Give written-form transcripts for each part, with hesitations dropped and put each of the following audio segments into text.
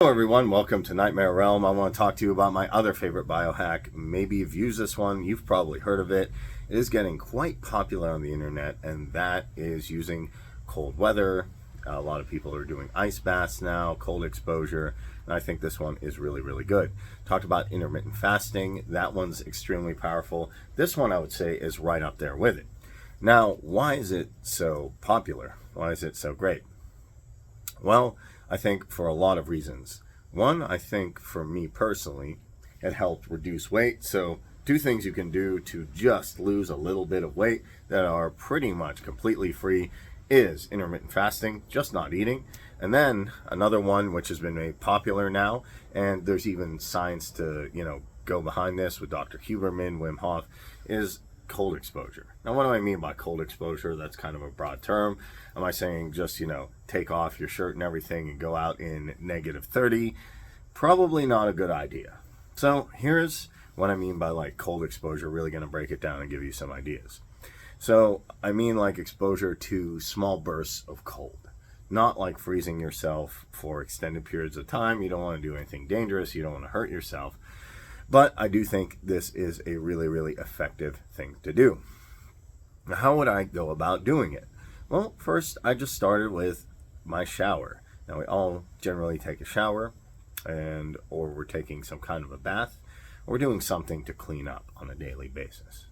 Hello everyone, welcome to Nightmare Realm. I want to talk to you about my other favorite biohack. Maybe you've used this one, you've probably heard of it. It is getting quite popular on the internet, and that is using cold weather. A lot of people are doing ice baths now, cold exposure, and I think this one is really, really good. Talked about intermittent fasting, that one's extremely powerful. This one I would say is right up there with it. Now, why is it so popular? Why is it so great? Well, I think for a lot of reasons. One, I think for me personally, it helped reduce weight. So two things you can do to just lose a little bit of weight that are pretty much completely free is intermittent fasting, just not eating. And then another one, which has been made popular now, and there's even science to, go behind this with Dr. Huberman, Wim Hof, is cold exposure. Now, what do I mean by cold exposure? That's kind of a broad term. Am I saying just, take off your shirt and everything and go out in -30? Probably not a good idea. So here's what I mean by like cold exposure, really going to break it down and give you some ideas. So I mean like exposure to small bursts of cold, not like freezing yourself for extended periods of time. You don't want to do anything dangerous. You don't want to hurt yourself. But I do think this is a really, really effective thing to do. Now, how would I go about doing it? Well, first, I just started with my shower. Now, we all generally take a shower, or we're taking some kind of a bath, or we're doing something to clean up on a daily basis.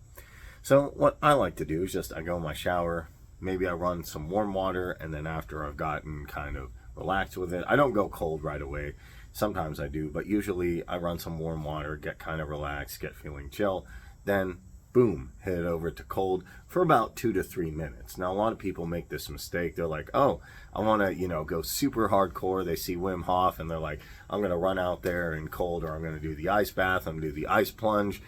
So what I like to do is I go in my shower, maybe I run some warm water, and then after I've gotten kind of relaxed with it, I don't go cold right away. Sometimes I do, but usually I run some warm water, get kind of relaxed, get feeling chill, then boom, hit it over to cold for about 2 to 3 minutes. Now, a lot of people make this mistake. They're like, oh, I want to, go super hardcore. They see Wim Hof and they're like, I'm going to run out there in cold, or I'm going to do the ice bath, I'm going to do the ice plunge.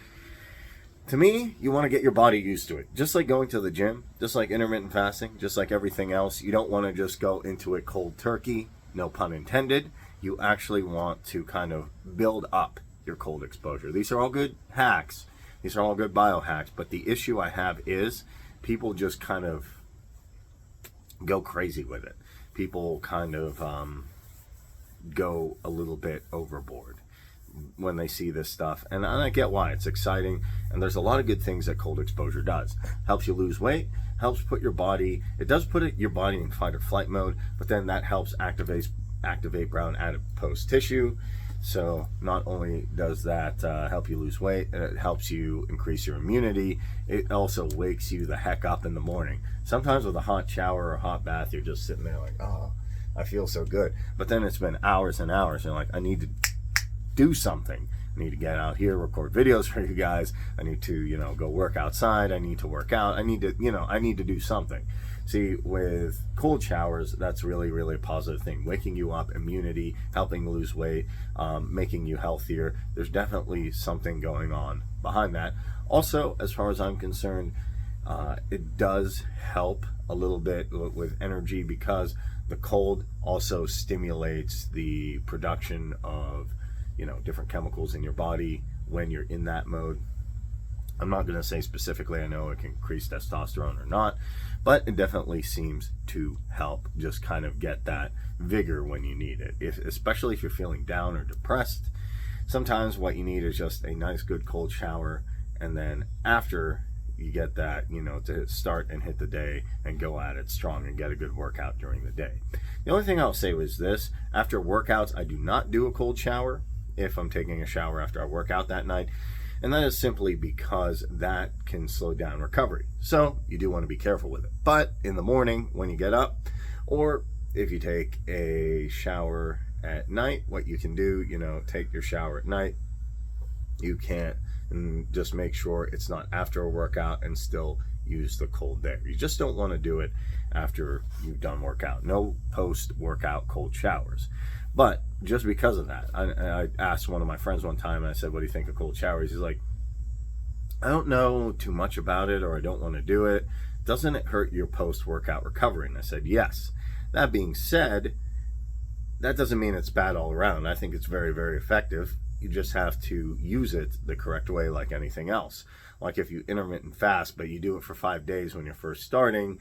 To me, you want to get your body used to it. Just like going to the gym, just like intermittent fasting, just like everything else. You don't want to just go into it cold turkey, no pun intended. You actually want to kind of build up your cold exposure. These are all good hacks. These are all good biohacks. But the issue I have is people just kind of go crazy with it. People kind of go a little bit overboard when they see this stuff. And I get why. It's exciting. And there's a lot of good things that cold exposure does. Helps you lose weight. Helps put your body, it does put your body in fight or flight mode. But then that helps activate brown adipose tissue. So not only does that help you lose weight, it helps you increase your immunity. It also wakes you the heck up in the morning. Sometimes with a hot shower or a hot bath, you're just sitting there like, oh, I feel so good. But then it's been hours and hours, and like, I need to do something. I need to get out here, record videos for you guys. I need to, go work outside. I need to work out. I need to do something. See, with cold showers, that's really, really a positive thing. Waking you up, immunity, helping lose weight, making you healthier. There's definitely something going on behind that. Also, as far as I'm concerned, it does help a little bit with energy, because the cold also stimulates the production of different chemicals in your body when you're in that mode. I'm not going to say specifically, I know it can increase testosterone or not, but it definitely seems to help just kind of get that vigor when you need it. Especially if you're feeling down or depressed, sometimes what you need is just a nice good cold shower, and then after you get that, to start and hit the day and go at it strong and get a good workout during the day. The only thing I'll say was this: after workouts, I do not do a cold shower if I'm taking a shower after I work out that night. And that is simply because that can slow down recovery. So you do want to be careful with it. But in the morning when you get up, or if you take a shower at night, what you can do, take your shower at night. You can't, and just make sure it's not after a workout and still use the cold there. You just don't want to do it after you've done workout. No post-workout cold showers. But just because of that, I asked one of my friends one time, and I said, what do you think of cold showers? He's like, I don't know too much about it, or I don't want to do it. Doesn't it hurt your post-workout recovery? And I said, yes. That being said, that doesn't mean it's bad all around. I think it's very, very effective. You just have to use it the correct way, like anything else. Like if you intermittent fast, but you do it for 5 days when you're first starting,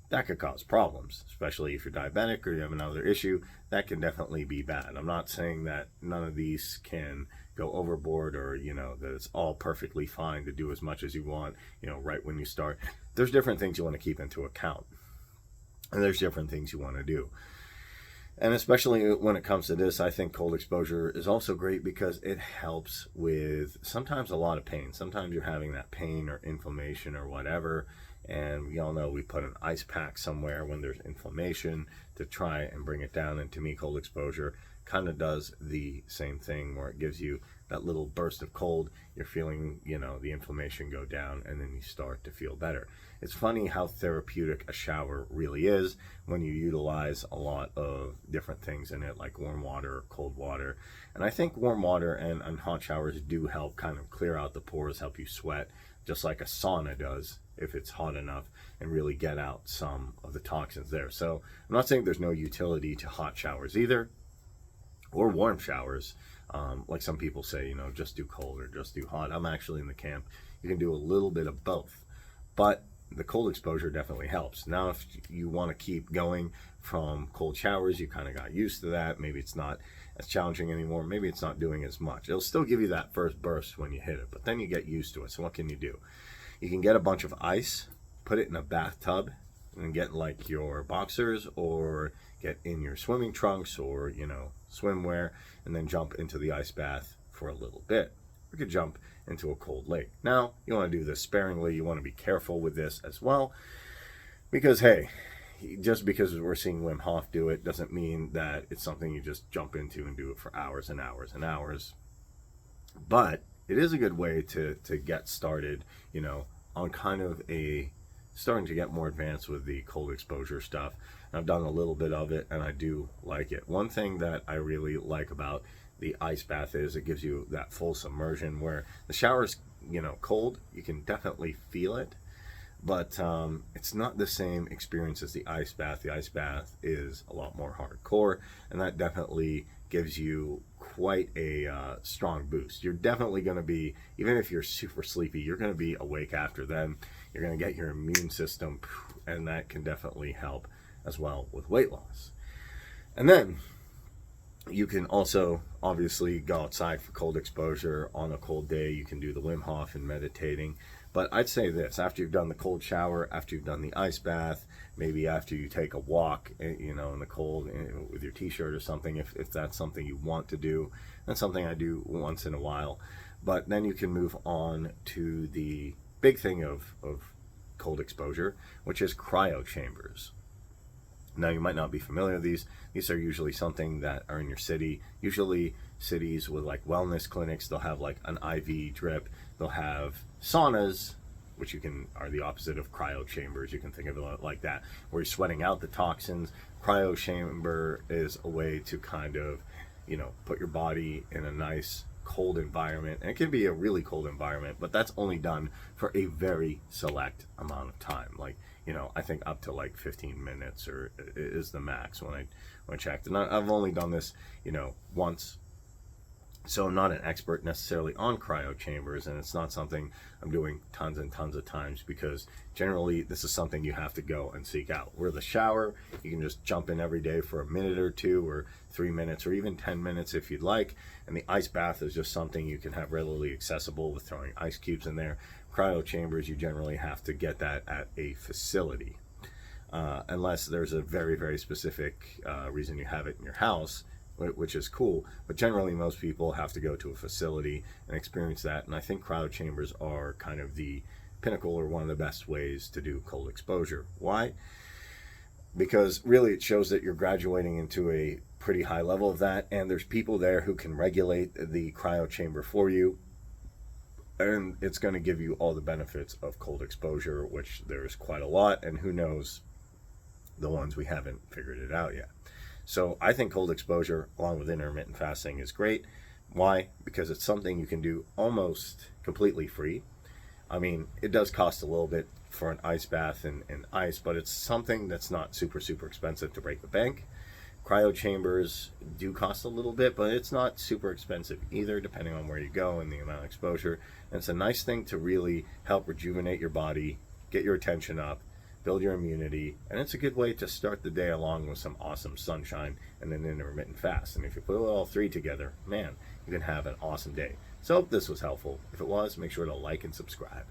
that could cause problems, especially if you're diabetic or you have another issue. That can definitely be bad. I'm not saying that none of these can go overboard, or that it's all perfectly fine to do as much as you want right when you start. There's different things you want to keep into account, and there's different things you want to do. And especially when it comes to this, I think cold exposure is also great because it helps with sometimes a lot of pain. Sometimes you're having that pain or inflammation or whatever, and we all know we put an ice pack somewhere when there's inflammation to try and bring it down. And to me, cold exposure kind of does the same thing, where it gives you that little burst of cold. You're feeling, the inflammation go down, and then you start to feel better. It's funny how therapeutic a shower really is when you utilize a lot of different things in it, like warm water or cold water. And I think warm water and hot showers do help kind of clear out the pores, help you sweat, just like a sauna does if it's hot enough, and really get out some of the toxins there. So I'm not saying there's no utility to hot showers either, or warm showers. Like some people say, just do cold or just do hot. I'm actually in the camp you can do a little bit of both, but the cold exposure definitely helps. Now, if you want to keep going from cold showers, you kind of got used to that. Maybe it's not as challenging anymore. Maybe it's not doing as much. It'll still give you that first burst when you hit it, but then you get used to it. So what can you do? You can get a bunch of ice, put it in a bathtub, and get like your boxers, or get in your swimming trunks, or swimwear, and then jump into the ice bath for a little bit. You could jump into a cold lake. Now, you want to do this sparingly. You want to be careful with this as well, because hey, just because we're seeing Wim Hof do it doesn't mean that it's something you just jump into and do it for hours and hours and hours. But it is a good way to get started, on kind of starting to get more advanced with the cold exposure stuff. I've done a little bit of it, and I do like it. One thing that I really like about the ice bath is it gives you that full submersion, where the shower's cold. You can definitely feel it, but it's not the same experience as the ice bath. The ice bath is a lot more hardcore, and that definitely gives you quite a strong boost. You're definitely going to be, even if you're super sleepy, you're going to be awake after then. You're going to get your immune system, and that can definitely help as well with weight loss. And then you can also obviously go outside for cold exposure on a cold day. You can do the Wim Hof and meditating. But I'd say this, after you've done the cold shower, after you've done the ice bath, maybe after you take a walk, in the cold with your t-shirt or something, if that's something you want to do. That's something I do once in a while. But then you can move on to the big thing of cold exposure, which is cryo chambers. Now, you might not be familiar with these. These are usually something that are in your city. Usually cities with like wellness clinics, they'll have like an IV drip. They'll have saunas, which are the opposite of cryo chambers. You can think of it like that, where you're sweating out the toxins. Cryo chamber is a way to kind of, put your body in a nice cold environment. And it can be a really cold environment, but that's only done for a very select amount of time. Like, I think up to like 15 minutes or is the max when I checked. And I've only done this, once. So I'm not an expert necessarily on cryo chambers, and it's not something I'm doing tons and tons of times, because generally this is something you have to go and seek out. Where the shower, you can just jump in every day for a minute or 2 or 3 minutes or even 10 minutes if you'd like. And the ice bath is just something you can have readily accessible with throwing ice cubes in there. Cryo chambers, you generally have to get that at a facility, unless there's a very, very specific reason you have it in your house, which is cool. But generally most people have to go to a facility and experience that. And I think cryo chambers are kind of the pinnacle, or one of the best ways to do cold exposure. Why? Because really it shows that you're graduating into a pretty high level of that, and there's people there who can regulate the cryo chamber for you, and it's going to give you all the benefits of cold exposure, which there's quite a lot, and who knows the ones we haven't figured it out yet. So I think cold exposure along with intermittent fasting is great. Why? Because it's something you can do almost completely free. I mean, it does cost a little bit for an ice bath and ice, but it's something that's not super, super expensive to break the bank. Cryo chambers do cost a little bit, but it's not super expensive either, depending on where you go and the amount of exposure. And it's a nice thing to really help rejuvenate your body, get your attention up, build your immunity, and it's a good way to start the day along with some awesome sunshine and an intermittent fast. And if you put all three together, man, you can have an awesome day. So I hope this was helpful. If it was, make sure to like and subscribe.